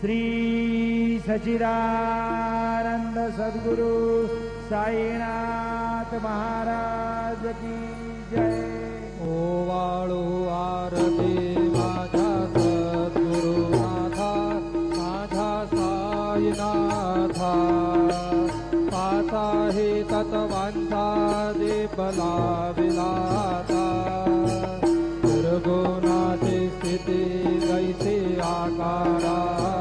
श्री सच्चिदानंद सद्गुरु साईनाथ महाराज की जय। ओवाळू आरती माझा सद्गुरुनाथा, माझा साईनाथा, पाचा हे तत्वांचा देवला विलाता, निर्गुणाची स्थिती जैसे आकारा